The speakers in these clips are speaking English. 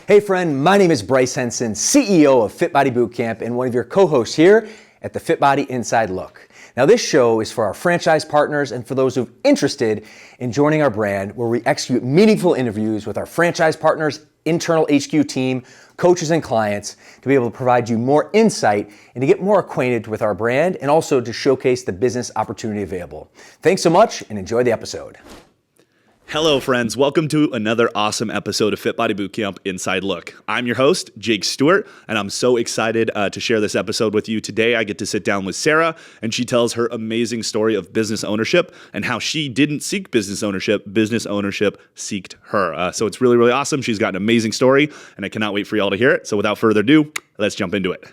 Hey friend, my name is Bryce Henson, CEO of Fit Body Bootcamp and one of your co-hosts here at the Fit Body Inside Look. Now this show is for our franchise partners and for those who are interested in joining our brand, where we execute meaningful interviews with our franchise partners, internal HQ team, coaches and clients to be able to provide you more insight and to get more acquainted with our brand and also to showcase the business opportunity available. Thanks so much and enjoy the episode. Hello, friends. Welcome to another awesome episode of Fit Body Bootcamp Inside Look. I'm your host, Jake Stewart, and I'm so excited to share this episode with you. Today, I get to sit down with Sarah, and she tells her amazing story of business ownership and how she didn't seek business ownership seeked her. So it's really, really awesome. She's got an amazing story, and I cannot wait for y'all to hear it. So without further ado, let's jump into it.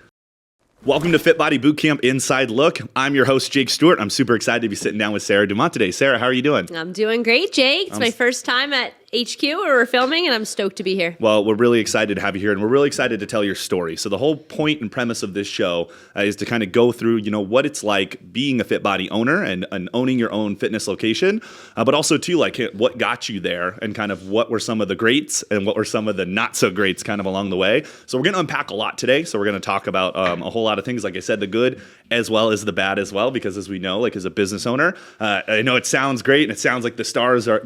Welcome to Fit Body Bootcamp Inside Look. I'm your host, Jake Stewart. I'm super excited to be sitting down with Sarah Dumont today. Sarah, how are you doing? I'm doing great, Jake. It's my first time at HQ where we're filming, and I'm stoked to be here. Well, we're really excited to have you here, and we're really excited to tell your story. So the whole point and premise of this show is to kind of go through, what it's like being a Fit Body owner and owning your own fitness location, but also too, like what got you there and kind of what were some of the greats and what were some of the not so greats kind of along the way. So we're going to unpack a lot today. So we're going to talk about a whole lot of things, like I said, the good as well as the bad as well, because as we know, like as a business owner, I know it sounds great and it sounds like the stars are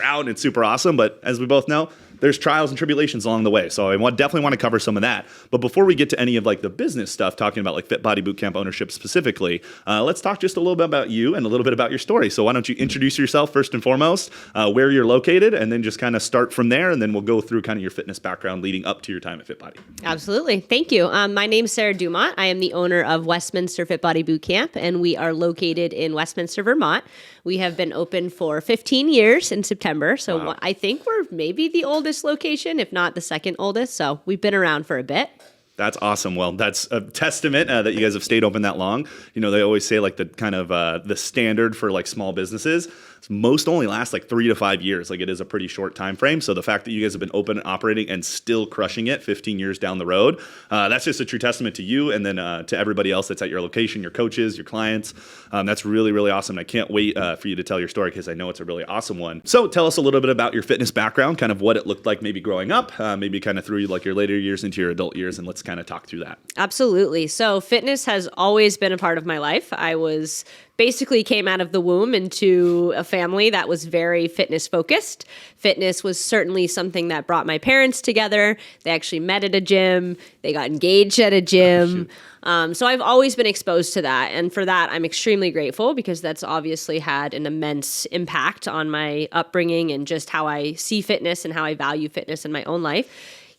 out and it's super awesome. But as we both know, there's trials and tribulations along the way. So I definitely want to cover some of that. But before we get to any of like the business stuff, talking about like Fit Body Bootcamp ownership specifically, let's talk just a little bit about you and a little bit about your story. So why don't you introduce yourself first and foremost, where you're located, and then just kind of start from there. And then we'll go through kind of your fitness background leading up to your time at Fit Body. Absolutely. Thank you. My name's Sarah Dumont. I am the owner of Westminster Fit Body Bootcamp, and we are located in Westminster, Vermont. We have been open for 15 years in September. So wow. I think we're maybe the oldest location, if not the second oldest. So we've been around for a bit. That's awesome. Well, that's a testament that you guys have stayed open that long. They always say like the kind of the standard for like small businesses, most only last like 3 to 5 years. Like it is a pretty short time frame. So the fact that you guys have been open and operating and still crushing it 15 years down the road, that's just a true testament to you and then to everybody else that's at your location, your coaches, your clients. That's really, really awesome. I can't wait for you to tell your story because I know it's a really awesome one. So tell us a little bit about your fitness background, kind of what it looked like maybe growing up, maybe kind of through like your later years into your adult years, and let's kind of talk through that. Absolutely. So fitness has always been a part of my life. I basically came out of the womb into a family that was very fitness focused. Fitness was certainly something that brought my parents together. They actually met at a gym. They got engaged at a gym. So I've always been exposed to that. And for that, I'm extremely grateful because that's obviously had an immense impact on my upbringing and just how I see fitness and how I value fitness in my own life.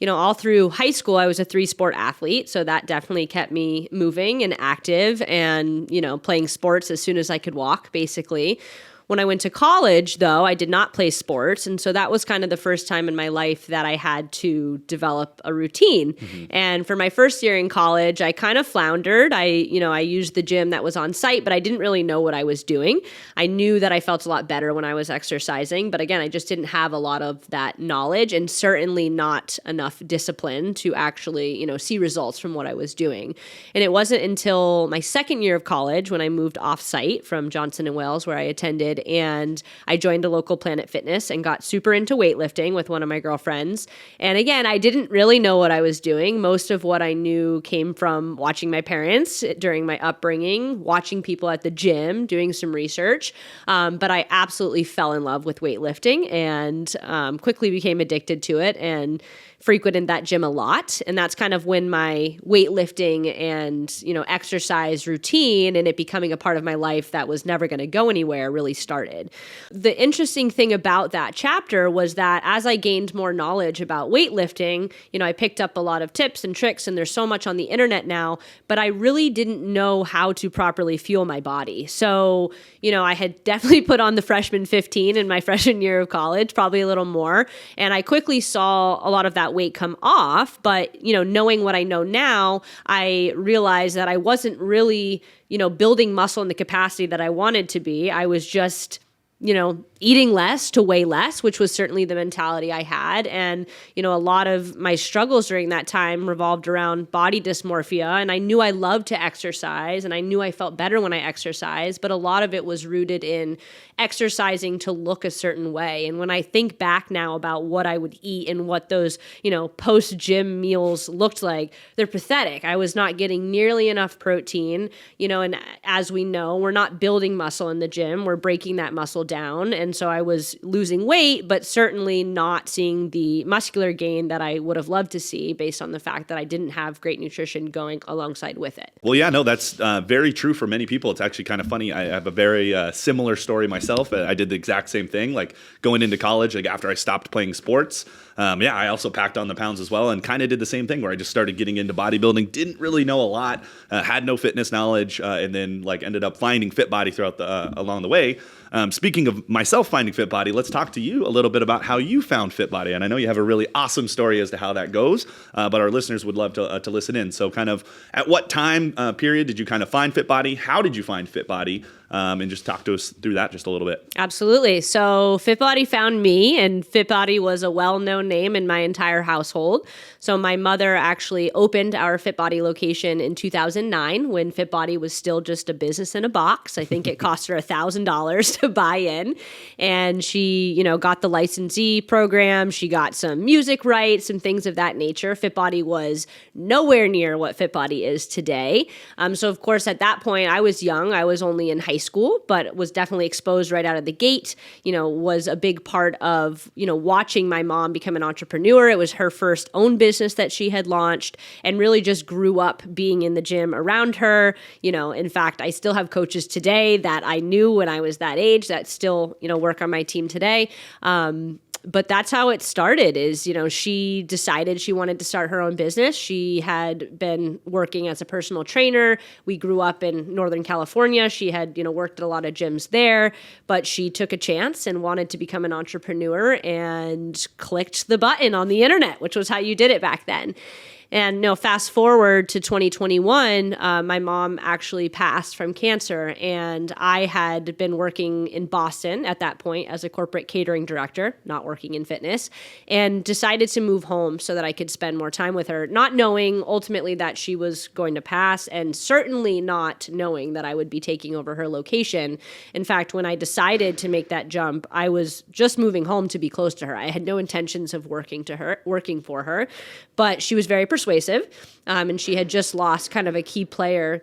All through high school, I was a 3-sport athlete. So that definitely kept me moving and active and, playing sports as soon as I could walk, basically. When I went to college, though, I did not play sports. And so that was kind of the first time in my life that I had to develop a routine. Mm-hmm. And for my first year in college, I kind of floundered. I used the gym that was on site, but I didn't really know what I was doing. I knew that I felt a lot better when I was exercising. But again, I just didn't have a lot of that knowledge and certainly not enough discipline to actually, see results from what I was doing. And it wasn't until my second year of college when I moved off site from Johnson & Wales, where I attended, and I joined a local Planet Fitness and got super into weightlifting with one of my girlfriends. And again, I didn't really know what I was doing. Most of what I knew came from watching my parents during my upbringing, watching people at the gym, doing some research. But I absolutely fell in love with weightlifting and quickly became addicted to it and frequented that gym a lot. And that's kind of when my weightlifting and, exercise routine and it becoming a part of my life that was never going to go anywhere really started. The interesting thing about that chapter was that as I gained more knowledge about weightlifting, I picked up a lot of tips and tricks, and there's so much on the internet now, but I really didn't know how to properly fuel my body. So, I had definitely put on the freshman 15 in my freshman year of college, probably a little more. And I quickly saw a lot of that weight come off. But, knowing what I know now, I realized that I wasn't really, building muscle in the capacity that I wanted to be. I was just eating less to weigh less, which was certainly the mentality I had. And, a lot of my struggles during that time revolved around body dysmorphia. And I knew I loved to exercise and I knew I felt better when I exercised, but a lot of it was rooted in exercising to look a certain way. And when I think back now about what I would eat and what those, post-gym meals looked like, they're pathetic. I was not getting nearly enough protein, and as we know, we're not building muscle in the gym, we're breaking that muscle down. And so I was losing weight, but certainly not seeing the muscular gain that I would have loved to see based on the fact that I didn't have great nutrition going alongside with it. Well, yeah, no, that's very true for many people. It's actually kind of funny. I have a very similar story myself. I did the exact same thing, like going into college, like after I stopped playing sports. I also packed on the pounds as well and kind of did the same thing where I just started getting into bodybuilding, didn't really know a lot, had no fitness knowledge, and then like ended up finding Fit Body throughout along the way. Speaking of myself finding Fit Body, let's talk to you a little bit about how you found Fit Body. And I know you have a really awesome story as to how that goes, but our listeners would love to listen in. So kind of at what time period did you kind of find Fit Body? How did you find Fit Body? And just talk to us through that just a little bit. Absolutely. So Fit Body found me, and Fit Body was a well-known name in my entire household. So my mother actually opened our Fit Body location in 2009 when Fit Body was still just a business in a box. I think it cost her $1,000 to buy in. And she, got the licensee program. She got some music rights and things of that nature. Fit Body was nowhere near what Fit Body is today. So of course, at that point, I was young. I was only in high school, but was definitely exposed right out of the gate, was a big part of, watching my mom become an entrepreneur. It was her first own business that she had launched and really just grew up being in the gym around her. In fact, I still have coaches today that I knew when I was that age that still, work on my team today. But that's how it started is, she decided she wanted to start her own business. She had been working as a personal trainer. We grew up in Northern California. She had, worked at a lot of gyms there, but she took a chance and wanted to become an entrepreneur and clicked the button on the internet, which was how you did it back then. And fast forward to 2021, my mom actually passed from cancer, and I had been working in Boston at that point as a corporate catering director, not working in fitness, and decided to move home so that I could spend more time with her, not knowing ultimately that she was going to pass, and certainly not knowing that I would be taking over her location. In fact, when I decided to make that jump, I was just moving home to be close to her. I had no intentions of working for her, but she was very persuasive, and she had just lost kind of a key player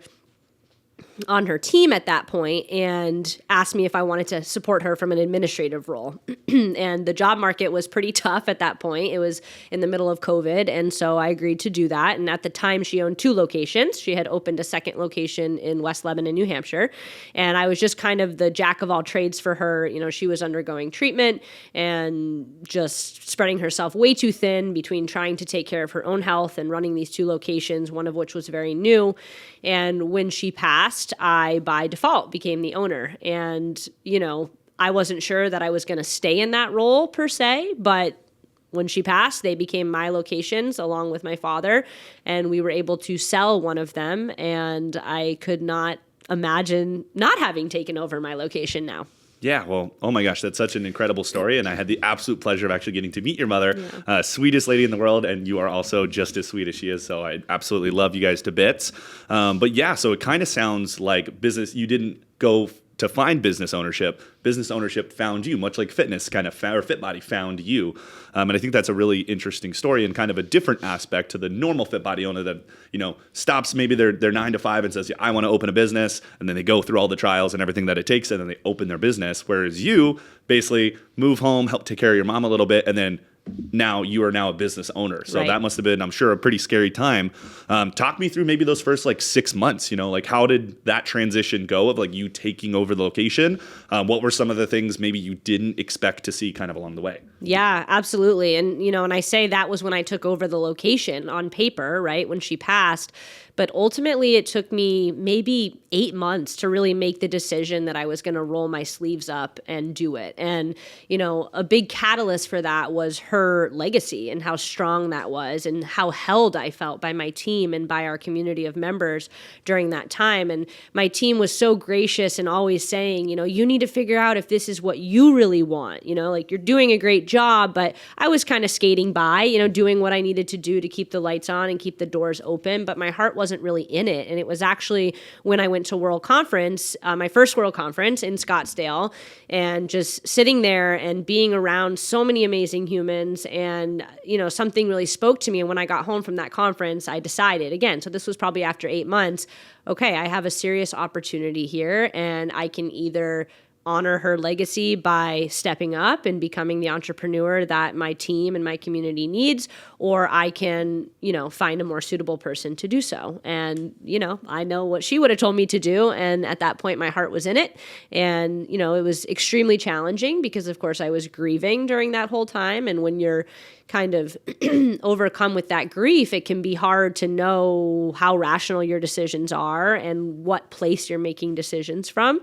on her team at that point and asked me if I wanted to support her from an administrative role. And the job market was pretty tough at that point. It was in the middle of COVID. And so I agreed to do that. And at the time she owned 2 locations. She had opened a second location in West Lebanon, New Hampshire. And I was just kind of the jack of all trades for her. She was undergoing treatment and just spreading herself way too thin between trying to take care of her own health and running these 2 locations, one of which was very new. And when she passed, I, by default, became the owner. And, I wasn't sure that I was going to stay in that role per se, but when she passed, they became my locations along with my father, and we were able to sell one of them. And I could not imagine not having taken over my location now. Yeah, well, oh my gosh, that's such an incredible story. And I had the absolute pleasure of actually getting to meet your mother, sweetest lady in the world. And you are also just as sweet as she is. So I absolutely love you guys to bits. But yeah, so it kind of sounds like business. You didn't go to find business ownership. Business ownership found you, much like fitness kind of or Fit Body found you. And I think that's a really interesting story and kind of a different aspect to the normal Fit Body owner that, stops maybe their 9 to 5 and says, yeah, I want to open a business. And then they go through all the trials and everything that it takes. And then they open their business. Whereas you basically move home, help take care of your mom a little bit, and then now you are now a business owner. So that must have been, I'm sure, a pretty scary time. Talk me through maybe those first 6 months, how did that transition go of you taking over the location? What were some of the things maybe you didn't expect to see kind of along the way? Yeah, absolutely. And, and I say that was when I took over the location on paper, right? When she passed. But ultimately, it took me maybe 8 months to really make the decision that I was going to roll my sleeves up and do it. And, a big catalyst for that was her legacy and how strong that was and how held I felt by my team and by our community of members during that time. And my team was so gracious and always saying, you need to figure out if this is what you really want, like you're doing a great job. But I was kind of skating by, doing what I needed to do to keep the lights on and keep the doors open. But my heart wasn't really in it. And it was actually when I went to World Conference, my first World Conference in Scottsdale, and just sitting there and being around so many amazing humans. And, something really spoke to me. And when I got home from that conference, I decided again, so this was probably after 8 months, okay, I have a serious opportunity here, and I can either honor her legacy by stepping up and becoming the entrepreneur that my team and my community needs, or I can, find a more suitable person to do so. And, I know what she would have told me to do. And at that point, my heart was in it. And, it was extremely challenging because, of course, I was grieving during that whole time. And when you're kind of overcome with that grief, it can be hard to know how rational your decisions are and what place you're making decisions from.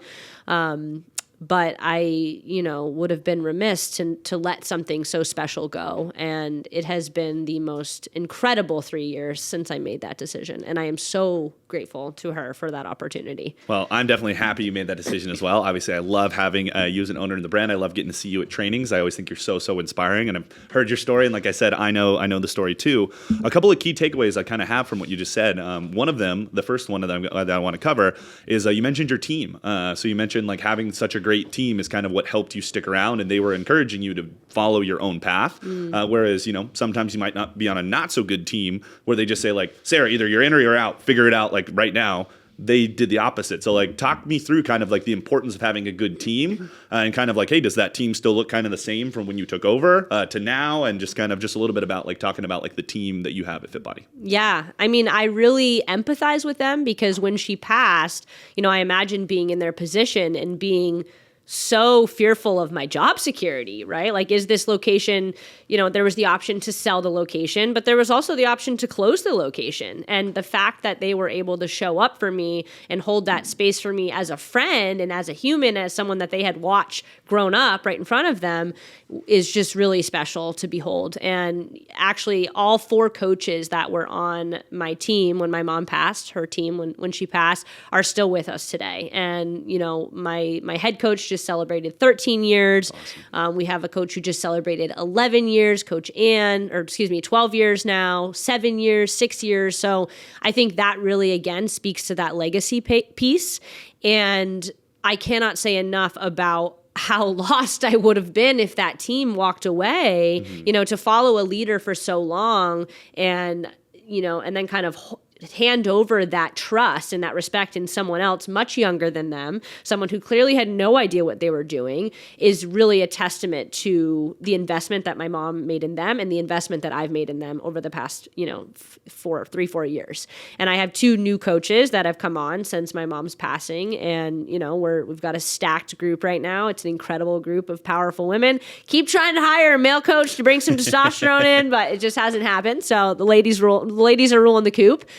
But I, would have been remiss to let something so special go. And it has been the most incredible 3 years since I made that decision. And I am so grateful to her for that opportunity. Well, I'm definitely happy you made that decision as well. Obviously, I love having you as an owner in the brand. I love getting to see you at trainings. I always think you're so inspiring. And I've heard your story. And like I said, I know the story too. A couple of key takeaways I kind of have from what you just said. One of them, the first one that I want to cover is you mentioned your team. So you mentioned like having such a great team is kind of what helped you stick around, and they were encouraging you to follow your own path. Whereas, sometimes you might not be on a not so good team where they just say like, Sarah, either you're in or you're out, figure it out like right now. They did the opposite. So like talk me through kind of like the importance of having a good team and kind of like, hey, does that team still look kind of the same from when you took over to now? And just kind of just a little bit about like talking about like the team that you have at FitBody. Yeah. I mean, I really empathize with them because when she passed, I imagine being in their position and being so fearful of my job security, right? Like, is this location, there was the option to sell the location, but there was also the option to close the location. And the fact that they were able to show up for me and hold that space for me as a friend and as a human, as someone that they had watched grown up right in front of them is just really special to behold. And actually all 4 coaches that were on my team when my mom passed, her team when she passed, are still with us today. And, my head coach just celebrated 13 years. Awesome. We have a coach who just celebrated 11 years, Coach Ann, 12 years now, 7 years, 6 years. So I think that really, again, speaks to that legacy piece. And I cannot say enough about how lost I would have been if that team walked away, to follow a leader for so long and then kind of hand over that trust and that respect in someone else much younger than them, someone who clearly had no idea what they were doing, is really a testament to the investment that my mom made in them and the investment that I've made in them over the past, 4 years. And I have 2 new coaches that have come on since my mom's passing. And, we've got a stacked group right now. It's an incredible group of powerful women. Keep trying to hire a male coach to bring some testosterone in, but it just hasn't happened. So the ladies are ruling the coop.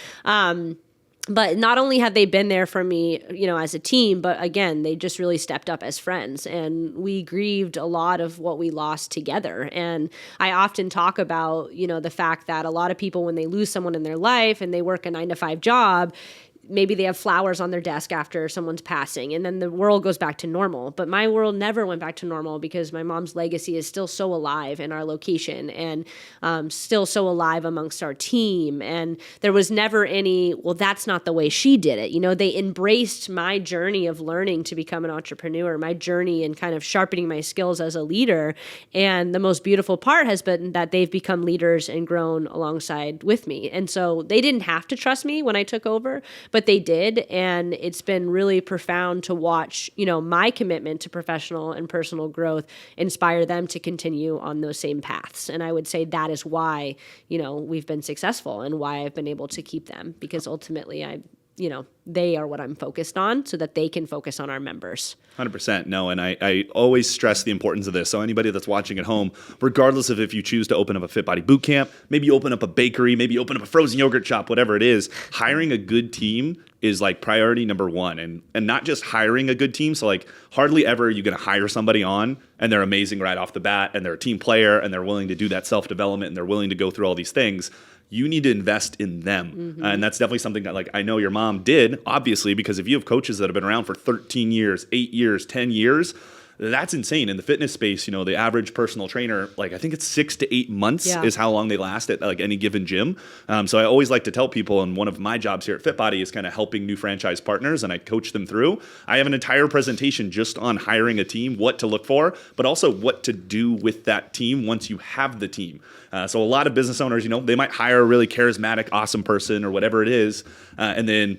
But not only have they been there for me, as a team, but again, they just really stepped up as friends, and we grieved a lot of what we lost together. And I often talk about, the fact that a lot of people, when they lose someone in their life and they work a 9-to-5 job, maybe they have flowers on their desk after someone's passing, and then the world goes back to normal. But my world never went back to normal because my mom's legacy is still so alive in our location and still so alive amongst our team. And there was never any, well, that's not the way she did it. They embraced my journey of learning to become an entrepreneur, my journey in kind of sharpening my skills as a leader. And the most beautiful part has been that they've become leaders and grown alongside with me. And so they didn't have to trust me when I took over, but they did. And it's been really profound to watch, my commitment to professional and personal growth inspire them to continue on those same paths. And I would say that is why, we've been successful and why I've been able to keep them, because ultimately they are what I'm focused on so that they can focus on our members. 100%. No, and I always stress the importance of this. So anybody that's watching at home, regardless of if you choose to open up a Fit Body boot camp, maybe you open up a bakery, maybe you open up a frozen yogurt shop, whatever it is, hiring a good team is like priority number one. And not just hiring a good team. So like hardly ever are you going to hire somebody on and they're amazing right off the bat and they're a team player and they're willing to do that self-development and they're willing to go through all these things. You need to invest in them. Mm-hmm. And that's definitely something that like I know your mom did, obviously, because if you have coaches that have been around for 13 years, 8 years, 10 years, that's insane. In the fitness space, the average personal trainer, like I think it's 6 to 8 months is how long they last at like any given gym. So I always like to tell people, and one of my jobs here at Fit Body is kind of helping new franchise partners, and I coach them through. I have an entire presentation just on hiring a team, what to look for, but also what to do with that team once you have the team. So a lot of business owners, they might hire a really charismatic, awesome person or whatever it is, and then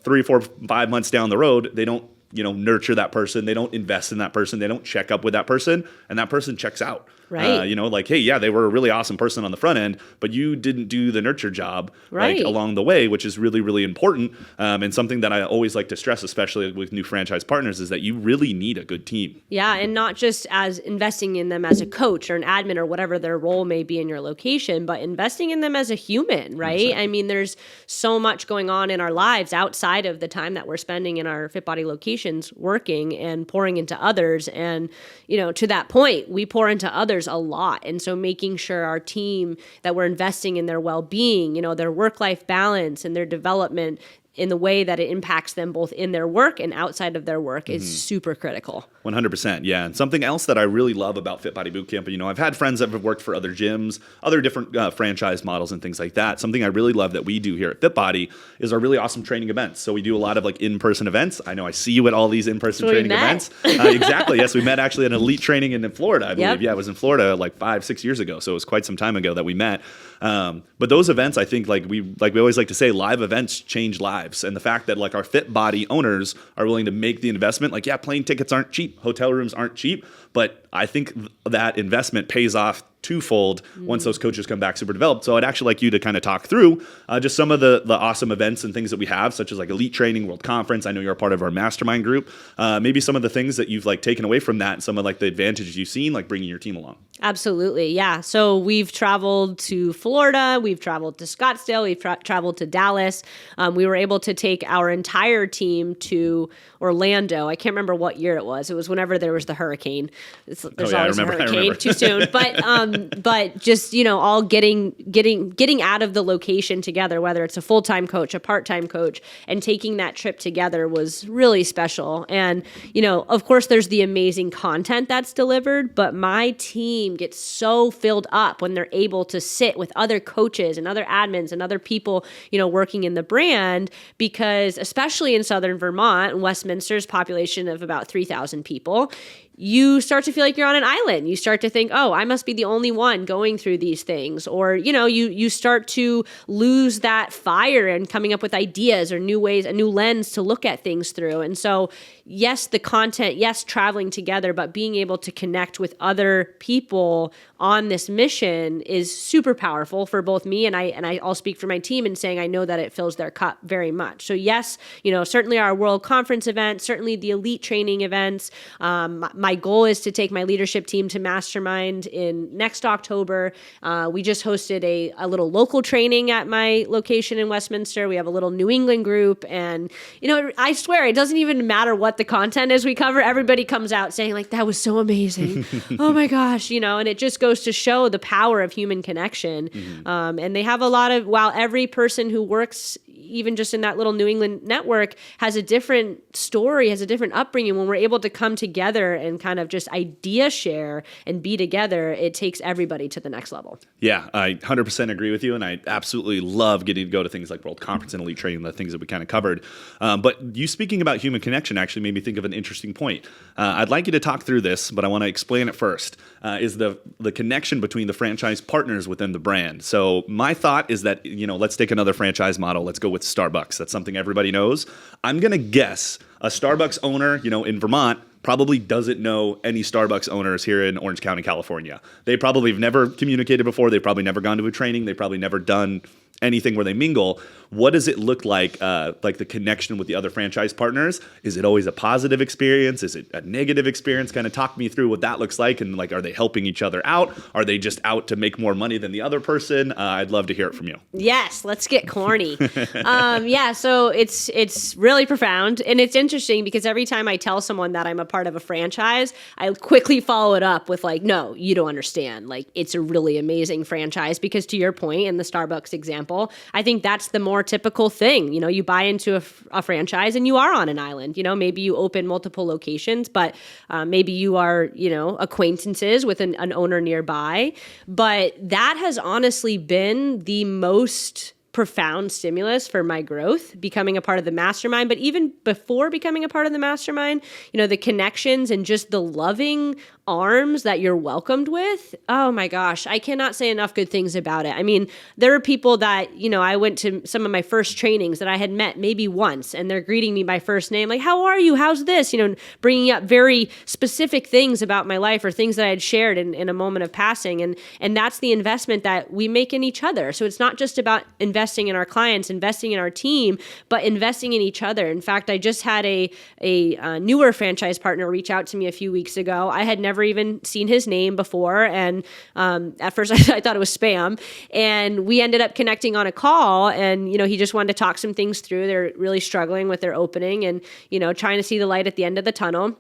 3, 4, 5 months down the road, they don't nurture that person. They don't invest in that person. They don't check up with that person, and that person checks out. Right. Like, hey, yeah, they were a really awesome person on the front end, but you didn't do the nurture job right. like along the way, which is really, really important. And something that I always like to stress, especially with new franchise partners, is that you really need a good team. Yeah. And not just as investing in them as a coach or an admin or whatever their role may be in your location, but investing in them as a human, right? Exactly. I mean, there's so much going on in our lives outside of the time that we're spending in our Fit Body locations working and pouring into others. And, to that point, we pour into others a lot. And so making sure our team, that we're investing in their well-being, their work-life balance and their development in the way that it impacts them both in their work and outside of their work is super critical. 100%. Yeah. And something else that I really love about Fit Body Bootcamp, I've had friends that have worked for other gyms, other different franchise models and things like that. Something I really love that we do here at Fit Body is our really awesome training events. So we do a lot of like in-person events. I know I see you at all these in-person training events. Exactly. Yes. We met actually at an elite training in Florida, I believe. Yep. Yeah. I was in Florida like 5-6 years ago. So it was quite some time ago that we met. But those events, I think like we always like to say, live events change lives. And the fact that like our Fit Body owners are willing to make the investment, like, yeah, plane tickets aren't cheap, hotel rooms aren't cheap, but I think that investment pays off twofold once those coaches come back super developed. So I'd actually like you to kind of talk through just some of the awesome events and things that we have, such as like Elite Training, World Conference. I know you're a part of our mastermind group. Maybe some of the things that you've like taken away from that and some of like the advantages you've seen, like bringing your team along. Absolutely. Yeah. So we've traveled to Florida, we've traveled to Scottsdale, we've traveled to Dallas. We were able to take our entire team to Orlando. I can't remember what year it was. It was whenever there was the hurricane. There's always a hurricane, too soon. But just, all getting out of the location together, whether it's a full-time coach, a part-time coach, and taking that trip together was really special. And, of course, there's the amazing content that's delivered, but my team gets so filled up when they're able to sit with other coaches and other admins and other people, working in the brand, because especially in Southern Vermont, Westminster's population of about 3,000 people, you start to feel like you're on an island. You start to think, oh, I must be the only one going through these things. Or, you start to lose that fire and coming up with ideas or new ways, a new lens to look at things through. And so, yes, the content, yes, traveling together, but being able to connect with other people on this mission is super powerful for both me and I'll speak for my team in saying I know that it fills their cup very much. So yes, certainly our World Conference event, certainly the Elite Training events. My goal is to take my leadership team to Mastermind in next October. We just hosted a little local training at my location in Westminster. We have a little New England group, and I swear it doesn't even matter what the content is we cover. Everybody comes out saying like, that was so amazing. Oh my gosh, and it just goes to show the power of human connection. And they have a lot of, while every person who works even just in that little New England network has a different story, has a different upbringing, when we're able to come together and kind of just idea share and be together, it takes everybody to the next level. Yeah, I 100% agree with you. And I absolutely love getting to go to things like World Conference and Elite Training, the things that we kind of covered. But you speaking about human connection actually made me think of an interesting point. I'd like you to talk through this, but I want to explain it first, is the connection between the franchise partners within the brand. So my thought is that, let's take another franchise model. Let's go with Starbucks. That's something everybody knows. I'm going to guess a Starbucks owner, in Vermont probably doesn't know any Starbucks owners here in Orange County, California. They probably have never communicated before. They've probably never gone to a training. They've probably never done anything where they mingle. What does it look like the connection with the other franchise partners? Is it always a positive experience? Is it a negative experience? Kind of talk me through what that looks like, and like, are they helping each other out? Are they just out to make more money than the other person? I'd love to hear it from you. Yes, let's get corny. So it's really profound, and it's interesting because every time I tell someone that I'm a part of a franchise, I quickly follow it up with like, no, you don't understand. Like, it's a really amazing franchise because, to your point in the Starbucks example, I think that's the more typical thing. You know, you buy into a franchise and you are on an island. You know, maybe you open multiple locations, but maybe you are, acquaintances with an owner nearby. But that has honestly been the most profound stimulus for my growth, becoming a part of the mastermind. But even before becoming a part of the mastermind, the connections and just the loving arms that you're welcomed with. Oh my gosh, I cannot say enough good things about it. I mean, there are people that, I went to some of my first trainings that I had met maybe once, and they're greeting me by first name, like, how are you? How's this? Bringing up very specific things about my life or things that I had shared in a moment of passing. And that's the investment that we make in each other. So it's not just about investing in our clients, investing in our team, but investing in each other. In fact, I just had a newer franchise partner reach out to me a few weeks ago. I had never even seen his name before. And at first I thought it was spam. And we ended up connecting on a call, and, he just wanted to talk some things through. They're really struggling with their opening and, trying to see the light at the end of the tunnel.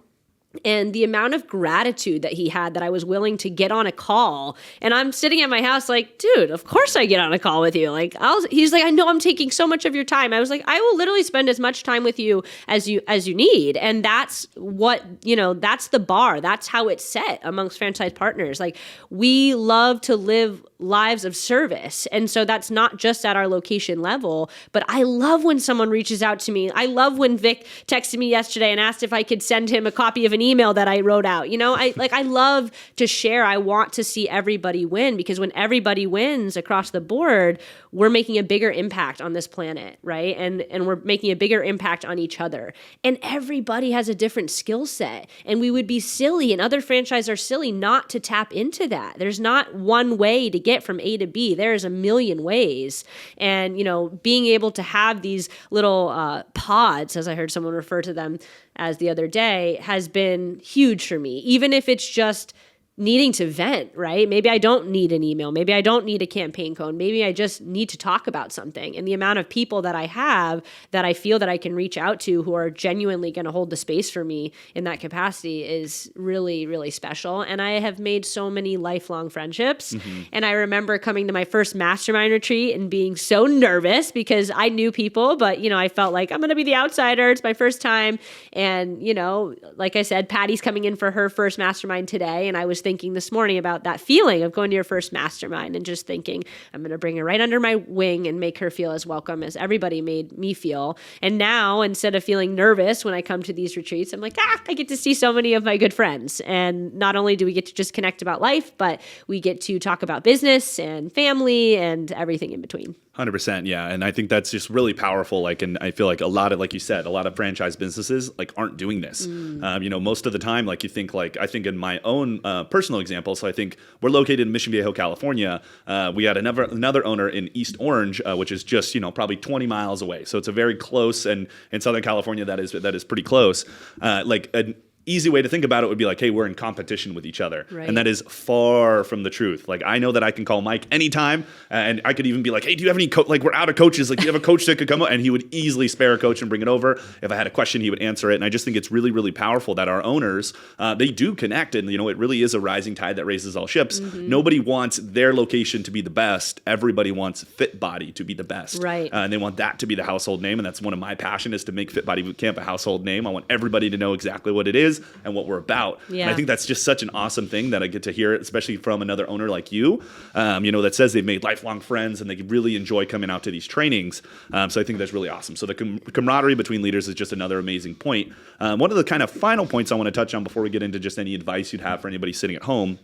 And the amount of gratitude that he had that I was willing to get on a call. And I'm sitting at my house like, dude, of course I get on a call with you. Like, he's like, I know I'm taking so much of your time. I was like, I will literally spend as much time with you as you need. And that's what, that's the bar. That's how it's set amongst franchise partners. Like, we love to live lives of service. And so that's not just at our location level, but I love when someone reaches out to me. I love when Vic texted me yesterday and asked if I could send him a copy of an email that I wrote out. I love to share. I want to see everybody win, because when everybody wins across the board, we're making a bigger impact on this planet, right? And we're making a bigger impact on each other. And everybody has a different skill set. And we would be silly, and other franchises are silly, not to tap into that. There's not one way to get from A to B. There's a million ways. And, being able to have these little pods, as I heard someone refer to them as the other day, has been huge for me. Even if it's just needing to vent, right? Maybe I don't need an email. Maybe I don't need a campaign code. Maybe I just need to talk about something. And the amount of people that I have that I feel that I can reach out to who are genuinely going to hold the space for me in that capacity is really, really special. And I have made so many lifelong friendships. Mm-hmm. And I remember coming to my first mastermind retreat and being so nervous because I knew people, but, I felt like I'm going to be the outsider. It's my first time. And, like I said, Patty's coming in for her first mastermind today. And I was thinking this morning about that feeling of going to your first mastermind and just thinking, I'm going to bring her right under my wing and make her feel as welcome as everybody made me feel. And now, instead of feeling nervous when I come to these retreats, I'm like, I get to see so many of my good friends. And not only do we get to just connect about life, but we get to talk about business and family and everything in between. 100%. Yeah. And I think that's just really powerful. And I feel like a lot of, like you said, a lot of franchise businesses aren't doing this. Most of the time, I think in my own personal example, so I think we're located in Mission Viejo, California. We had another owner in East Orange, which is just, probably 20 miles away. So it's a very close, and in Southern California, that is pretty close. An easy way to think about it would be like, hey, we're in competition with each other. Right. And that is far from the truth. I know that I can call Mike anytime, and I could even be like, hey, do you have any we're out of coaches. Do you have a coach that could come up? And he would easily spare a coach and bring it over. If I had a question, he would answer it. And I just think it's really, really powerful that our owners, they do connect. And, it really is a rising tide that raises all ships. Mm-hmm. Nobody wants their location to be the best. Everybody wants Fit Body to be the best. Right. And they want that to be the household name. And that's one of my passions, is to make Fit Body Bootcamp a household name. I want everybody to know exactly what it is and what we're about. Yeah. And I think that's just such an awesome thing that I get to hear, especially from another owner like you, that says they've made lifelong friends and they really enjoy coming out to these trainings. So I think that's really awesome. So the camaraderie between leaders is just another amazing point. One of the kind of final points I want to touch on before we get into just any advice you'd have for anybody sitting at home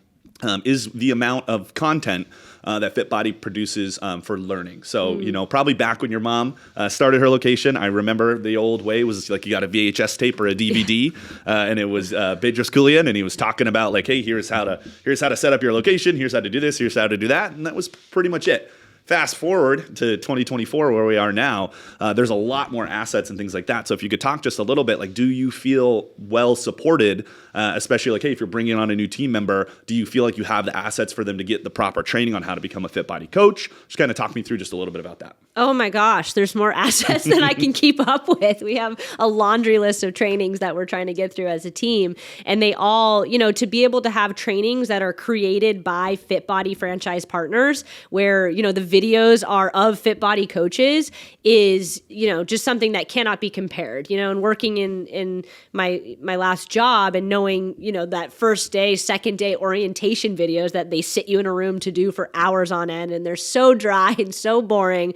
is the amount of content that Fit Body produces for learning. So, probably back when your mom started her location, I remember the old way was like you got a VHS tape or a DVD, and it was Bedros Keuilian, and he was talking about hey, here's how to set up your location, here's how to do this, here's how to do that, and that was pretty much it. Fast forward to 2024, where we are now, there's a lot more assets and things like that. So if you could talk just a little bit, like, do you feel well supported, especially like, hey, if you're bringing on a new team member, do you feel like you have the assets for them to get the proper training on how to become a Fit Body coach? Just kind of talk me through just a little bit about that. Oh my gosh, there's more assets than I can keep up with. We have a laundry list of trainings that we're trying to get through as a team. And they all, to be able to have trainings that are created by Fit Body franchise partners where, the videos are of Fit Body coaches is, just something that cannot be compared, and working in my last job and knowing, that first day, second day orientation videos that they sit you in a room to do for hours on end. And they're so dry and so boring.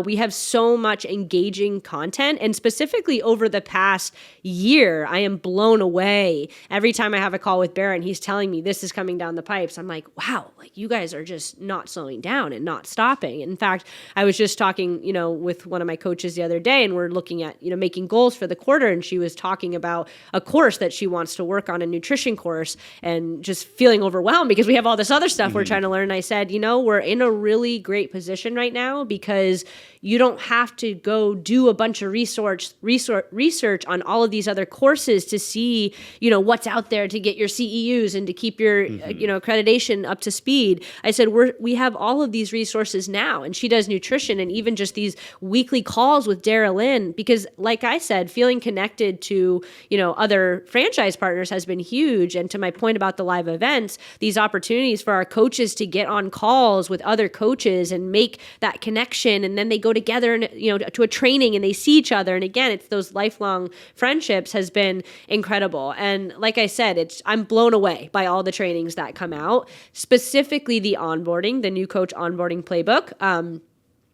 We have so much engaging content, and specifically over the past year, I am blown away. Every time I have a call with Barrett, he's telling me this is coming down the pipes. I'm like, wow, like you guys are just not slowing down and not stopping. In fact, I was just talking, with one of my coaches the other day, and we're looking at, making goals for the quarter, and she was talking about a course that she wants to work on, a nutrition course, and just feeling overwhelmed because we have all this other stuff we're trying to learn. And I said, we're in a really great position right now because you don't have to go do a bunch of research on all of these other courses to see, what's out there to get your CEUs and to keep your, accreditation up to speed. I said, we have all of these resources now. And she does nutrition and even just these weekly calls with Dara Lynn, because like I said, feeling connected to, other franchise partners has been huge. And to my point about the live events, these opportunities for our coaches to get on calls with other coaches and make that connection. And then they go together and, to a training and they see each other. And again, it's those lifelong friendships has been incredible. And like I said, I'm blown away by all the trainings that come out, specifically the onboarding, the new coach onboarding playbook.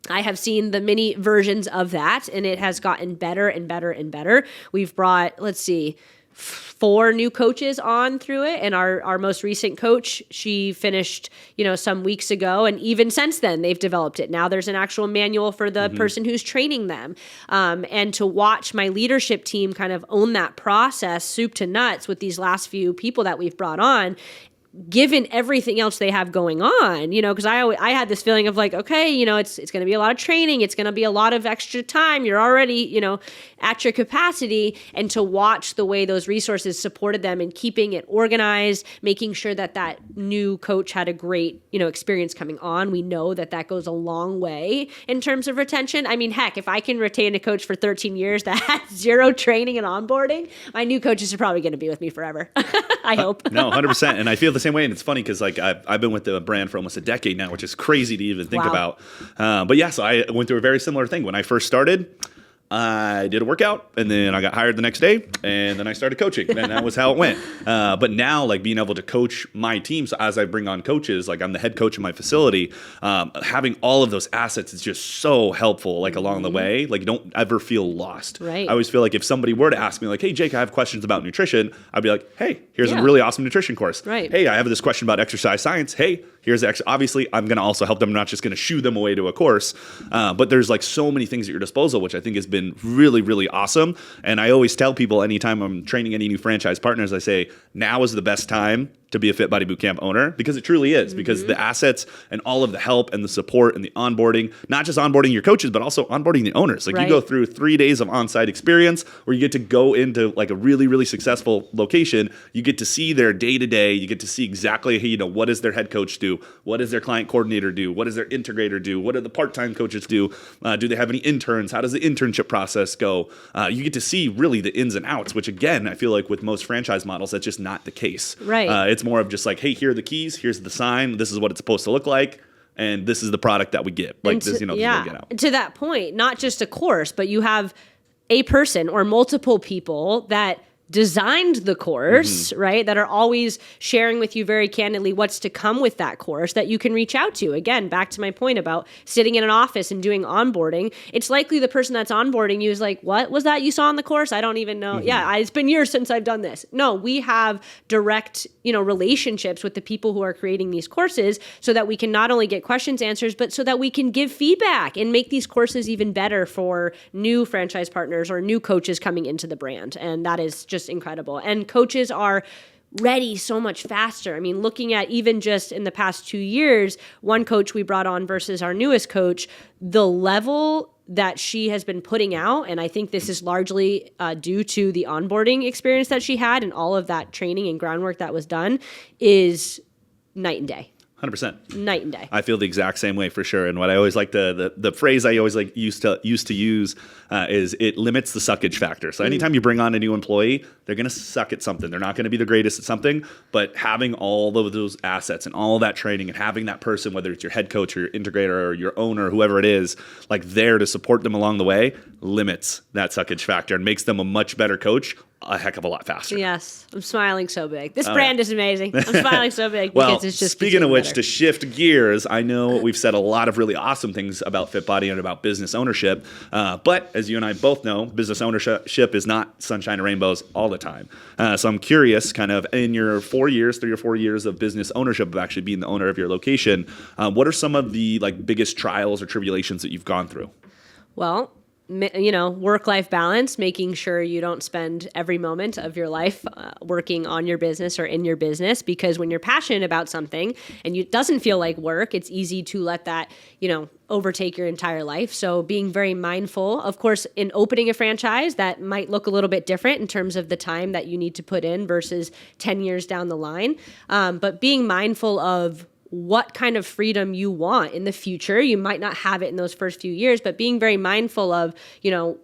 I have seen the mini versions of that, and it has gotten better and better and better. We've brought, 4 new coaches on through it. And our most recent coach, she finished, some weeks ago. And even since then, they've developed it. Now there's an actual manual for the person who's training them. And to watch my leadership team kind of own that process, soup to nuts, with these last few people that we've brought on, given everything else they have going on, because I had this feeling of like, okay, it's going to be a lot of training. It's going to be a lot of extra time. You're already, at your capacity. And to watch the way those resources supported them in keeping it organized, making sure that new coach had a great, experience coming on. We know that goes a long way in terms of retention. I mean, heck, if I can retain a coach for 13 years that has 0 training and onboarding, my new coaches are probably going to be with me forever. I hope. No, 100%. And I feel the same way. And it's funny because like I've been with the brand for almost a decade now, which is crazy to even think about. But yeah, so I went through a very similar thing. When I first started, I did a workout and then I got hired the next day and then I started coaching and that was how it went. But now like being able to coach my team. So as I bring on coaches, like I'm the head coach of my facility, having all of those assets is just so helpful, like along the way. Like you don't ever feel lost. Right. I always feel like if somebody were to ask me like, hey, Jake, I have questions about nutrition. I'd be like, hey, here's a really awesome nutrition course. Right. Hey, I have this question about exercise science. Hey, here's the obviously I'm going to also help them. I'm not just going to shoo them away to a course. But there's like so many things at your disposal, which I think has been really, really awesome. And I always tell people anytime I'm training any new franchise partners, I say, now is the best time to be a Fit Body Bootcamp owner, because it truly is, because the assets and all of the help and the support and the onboarding, not just onboarding your coaches, but also onboarding the owners. Like you go through 3 days of on-site experience where you get to go into like a really, really successful location. You get to see their day-to-day. You get to see exactly, hey, what does their head coach do? What does their client coordinator do? What does their integrator do? What do the part-time coaches do? Do they have any interns? How does the internship process go? You get to see really the ins and outs, which again, I feel like with most franchise models, that's just not the case. Right. It's more of just like, hey, here are the keys, here's the sign, this is what it's supposed to look like, and this is the product that we get. Like this, this is what we get out. To that point, not just a course, but you have a person or multiple people that designed the course, right? That are always sharing with you very candidly what's to come with that course that you can reach out to. Again, back to my point about sitting in an office and doing onboarding. It's likely the person that's onboarding you is like, what was that you saw in the course? I don't even know. Yeah, it's been years since I've done this. No, we have direct, relationships with the people who are creating these courses so that we can not only get questions answers, but so that we can give feedback and make these courses even better for new franchise partners or new coaches coming into the brand. And that is just incredible. And coaches are ready so much faster. I mean, looking at even just in the past 2 years, one coach we brought on versus our newest coach, the level that she has been putting out, and I think this is largely due to the onboarding experience that she had and all of that training and groundwork that was done, is night and day. 100%. Night and day. I feel the exact same way for sure. And what I always like the phrase I always like used to use is it limits the suckage factor. So anytime you bring on a new employee, they're going to suck at something. They're not going to be the greatest at something, but having all of those assets and all that training and having that person, whether it's your head coach or your integrator or your owner, whoever it is, like there to support them along the way, limits that suckage factor and makes them a much better coach a heck of a lot faster. Yes. I'm smiling so big. This brand is amazing. I'm smiling so big because it's just speaking of which, better. to shift gears, I know we've said a lot of really awesome things about FitBody and about business ownership, but as you and I both know, business ownership is not sunshine and rainbows all the time. So I'm curious, kind of in your 3 or 4 years of business ownership, of actually being the owner of your location, what are some of the biggest trials or tribulations that you've gone through? Well, work-life balance, making sure you don't spend every moment of your life working on your business or in your business, because when you're passionate about something and it doesn't feel like work, it's easy to let that, overtake your entire life. So being very mindful, of course, in opening a franchise, that might look a little bit different in terms of the time that you need to put in versus 10 years down the line. But being mindful of what kind of freedom you want in the future. You might not have it in those first few years, but being very mindful of,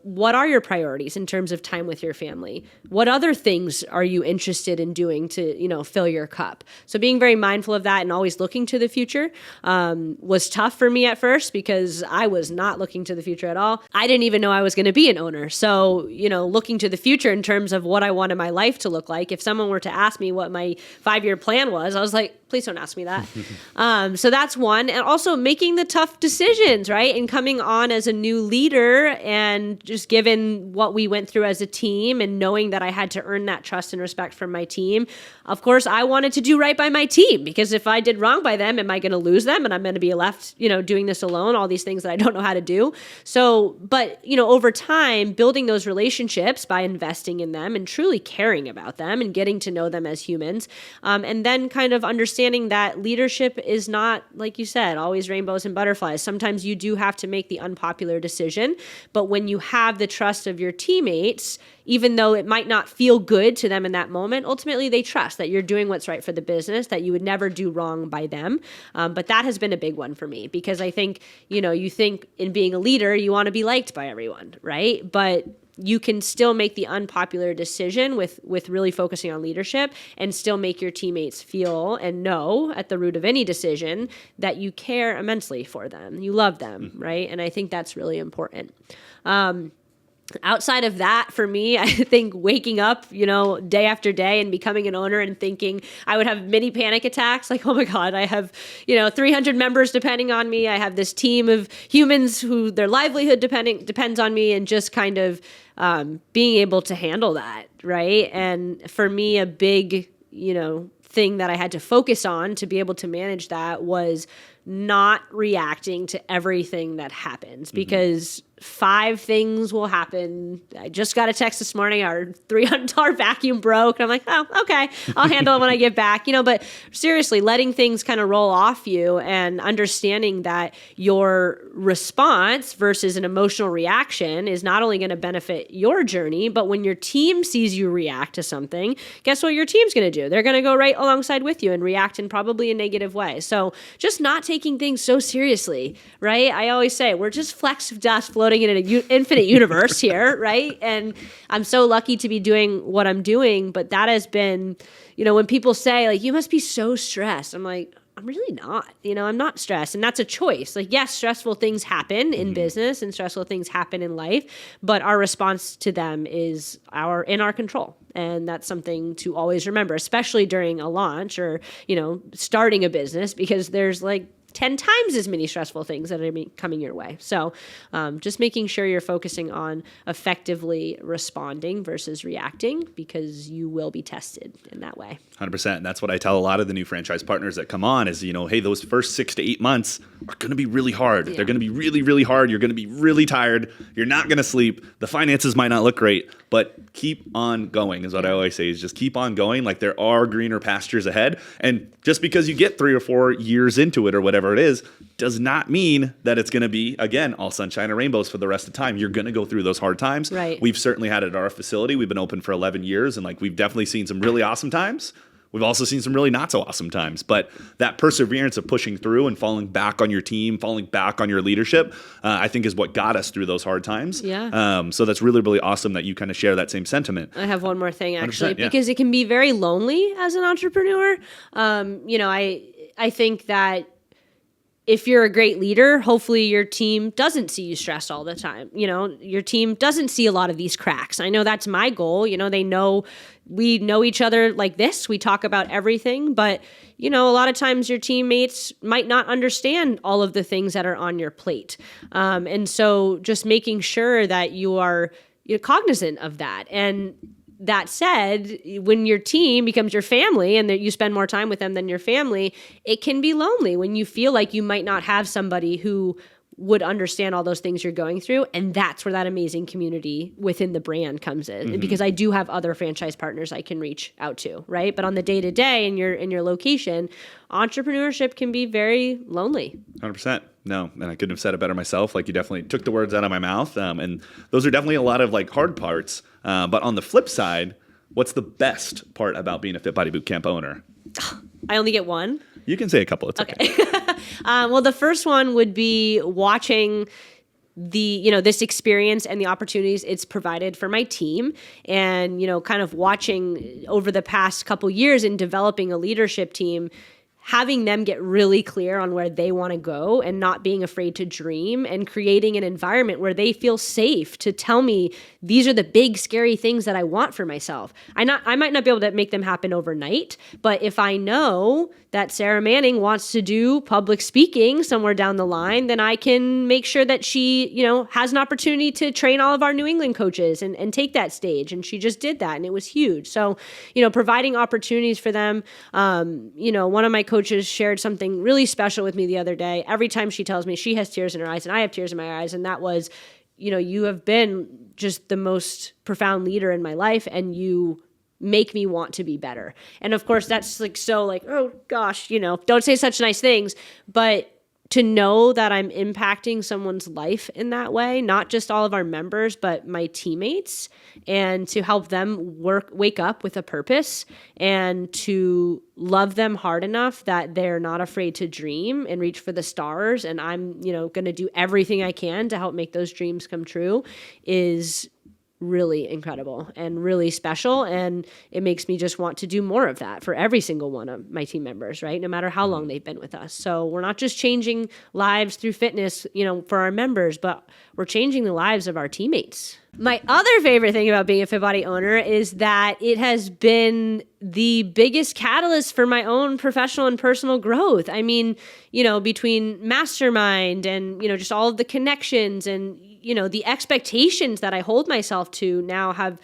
what are your priorities in terms of time with your family? What other things are you interested in doing to, fill your cup? So being very mindful of that and always looking to the future was tough for me at first because I was not looking to the future at all. I didn't even know I was going to be an owner. So, looking to the future in terms of what I wanted my life to look like, if someone were to ask me what my 5-year plan was, I was like, please don't ask me that. So that's one. And also making the tough decisions, right? And coming on as a new leader and just given what we went through as a team and knowing that I had to earn that trust and respect from my team. Of course, I wanted to do right by my team because if I did wrong by them, am I going to lose them? And I'm going to be left, doing this alone, all these things that I don't know how to do. So, but, over time, building those relationships by investing in them and truly caring about them and getting to know them as humans. And then kind of understanding that leadership is not, like you said, always rainbows and butterflies. Sometimes you do have to make the unpopular decision, but when you have the trust of your teammates, even though it might not feel good to them in that moment, ultimately they trust that you're doing what's right for the business, that you would never do wrong by them. But that has been a big one for me because I think, you think in being a leader, you want to be liked by everyone, right? But you can still make the unpopular decision with really focusing on leadership and still make your teammates feel and know at the root of any decision that you care immensely for them. You love them, right? And I think that's really important. Outside of that, for me, I think waking up, day after day and becoming an owner and thinking I would have mini panic attacks like, oh my God, I have, 300 members depending on me. I have this team of humans who their livelihood depends on me, and just kind of being able to handle that, right? And for me, a big, thing that I had to focus on to be able to manage that was not reacting to everything that happens, because 5 things will happen. I just got a text this morning, our $300 vacuum broke. And I'm like, oh, okay, I'll handle it when I get back. But seriously, letting things kind of roll off you and understanding that your response versus an emotional reaction is not only going to benefit your journey, but when your team sees you react to something, guess what your team's going to do? They're going to go right alongside with you and react in probably a negative way. So just not taking things so seriously, right? I always say we're just flecks of dust floating in an infinite universe here, right? And I'm so lucky to be doing what I'm doing, but that has been, when people say you must be so stressed, I'm like, I'm really not, I'm not stressed. And that's a choice. Yes, stressful things happen in business and stressful things happen in life, but our response to them is in our control. And that's something to always remember, especially during a launch or, starting a business, because there's 10 times as many stressful things that are coming your way. So just making sure you're focusing on effectively responding versus reacting, because you will be tested in that way. 100%. And that's what I tell a lot of the new franchise partners that come on is, hey, those first 6 to 8 months are going to be really hard. Yeah. They're going to be really, really hard. You're going to be really tired. You're not going to sleep. The finances might not look great, but keep on going is what I always say, is just keep on going. Like, there are greener pastures ahead. And just because you get 3 or 4 years into it or whatever it is, does not mean that it's going to be, again, all sunshine and rainbows for the rest of the time. You're going to go through those hard times. Right. We've certainly had it at our facility. We've been open for 11 years, and we've definitely seen some really awesome times. We've also seen some really not so awesome times, but that perseverance of pushing through and falling back on your team, falling back on your leadership, I think is what got us through those hard times. Yeah. So that's really, really awesome that you kind of share that same sentiment. I have one more thing, actually, yeah. because it can be very lonely as an entrepreneur. I think that if you're a great leader, hopefully your team doesn't see you stressed all the time. Your team doesn't see a lot of these cracks. I know that's my goal. They know we know each other like this. We talk about everything, but a lot of times your teammates might not understand all of the things that are on your plate. And so just making sure that you're cognizant of that. And that said, when your team becomes your family and that you spend more time with them than your family, it can be lonely when you feel like you might not have somebody who would understand all those things you're going through. And that's where that amazing community within the brand comes in. Mm-hmm. Because I do have other franchise partners I can reach out to, right? But on the day-to-day in your location, entrepreneurship can be very lonely. 100%. No, and I couldn't have said it better myself. You definitely took the words out of my mouth. And those are definitely a lot of hard parts. But on the flip side, what's the best part about being a Fit Body Bootcamp owner? I only get one. You can say a couple. It's okay. Well, the first one would be watching this experience and the opportunities it's provided for my team, and, kind of watching over the past couple years in developing a leadership team, having them get really clear on where they want to go and not being afraid to dream, and creating an environment where they feel safe to tell me these are the big, scary things that I want for myself. I might not be able to make them happen overnight, but if I know that Sarah Manning wants to do public speaking somewhere down the line, then I can make sure that she, has an opportunity to train all of our New England coaches and take that stage. And she just did that, and it was huge. So, providing opportunities for them. One of my coaches shared something really special with me the other day. Every time she tells me, she has tears in her eyes and I have tears in my eyes. And that was, you have been just the most profound leader in my life, and you make me want to be better. And of course, that's oh gosh, don't say such nice things. But to know that I'm impacting someone's life in that way, not just all of our members, but my teammates, and to help them wake up with a purpose, and to love them hard enough that they're not afraid to dream and reach for the stars. And I'm, going to do everything I can to help make those dreams come true, is really incredible and really special. And it makes me just want to do more of that for every single one of my team members, right? No matter how long they've been with us. So we're not just changing lives through fitness, for our members, but we're changing the lives of our teammates. My other favorite thing about being a Fit Body owner is that it has been the biggest catalyst for my own professional and personal growth. I mean, between Mastermind and, just all of the connections and, the expectations that I hold myself to now have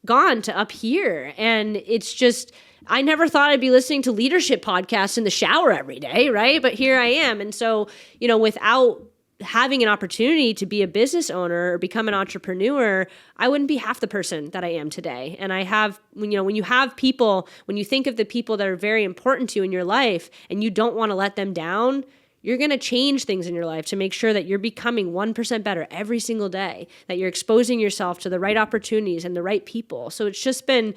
gone to up here. And it's just, I never thought I'd be listening to leadership podcasts in the shower every day, right? But here I am. And so, without having an opportunity to be a business owner or become an entrepreneur, I wouldn't be half the person that I am today. And I have, when you have people, when you think of the people that are very important to you in your life and you don't want to let them down, you're going to change things in your life to make sure that you're becoming 1% better every single day, that you're exposing yourself to the right opportunities and the right people. So it's just been,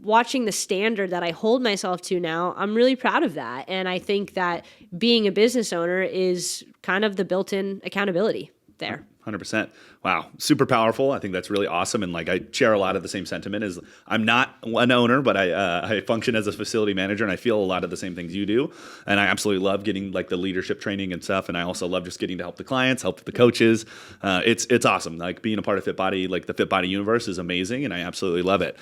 watching the standard that I hold myself to now, I'm really proud of that. And I think that being a business owner is kind of the built-in accountability there. 100%. Wow. Super powerful. I think that's really awesome. And like, I share a lot of the same sentiment. As I'm not an owner, but I function as a facility manager, and I feel a lot of the same things you do. And I absolutely love getting like the leadership training and stuff. And I also love just getting to help the clients, help the coaches. It's awesome. Like being a part of FitBody, like the FitBody universe is amazing. And I absolutely love it.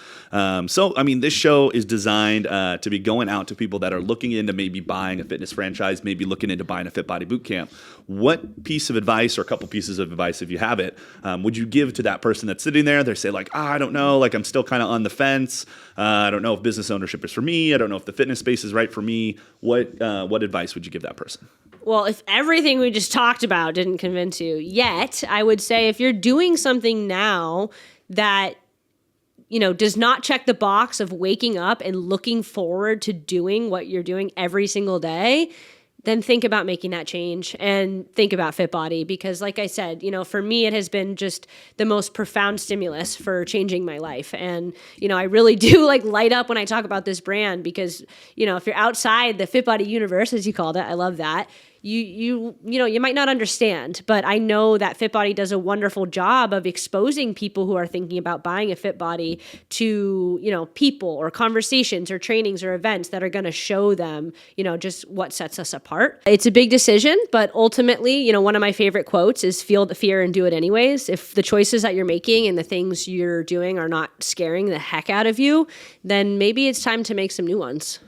So, I mean, this show is designed to be going out to people that are looking into maybe buying a fitness franchise, maybe looking into buying a FitBody boot camp. What piece of advice, or a couple pieces of advice, if you have it, would you give to that person that's sitting there? They say like, I don't know, like I'm still kind of on the fence. I don't know if business ownership is for me. I don't know if the fitness space is right for me. What advice would you give that person? Well, if everything we just talked about didn't convince you yet, I would say if you're doing something now that does not check the box of waking up and looking forward to doing what you're doing every single day, then think about making that change and think about FitBody. Because like I said, for me, it has been just the most profound stimulus for changing my life. And, I really do like light up when I talk about this brand because, if you're outside the FitBody universe, as you called it, I love that. You might not understand, but I know that FitBody does a wonderful job of exposing people who are thinking about buying a FitBody to, people or conversations or trainings or events that are going to show them, just what sets us apart. It's a big decision, but ultimately, one of my favorite quotes is feel the fear and do it anyways. If the choices that you're making and the things you're doing are not scaring the heck out of you, then maybe it's time to make some new ones.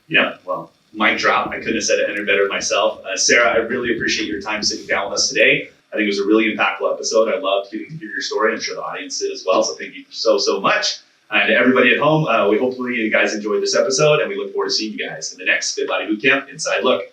Yeah, well, mic drop. I couldn't have said it any better myself. Sarah, I really appreciate your time sitting down with us today. I think it was a really impactful episode. I loved getting to hear your story. I'm sure the audience did as well. So thank you so much. And to everybody at home, hopefully you guys enjoyed this episode, and we look forward to seeing you guys in the next FitBody Bootcamp Inside Look.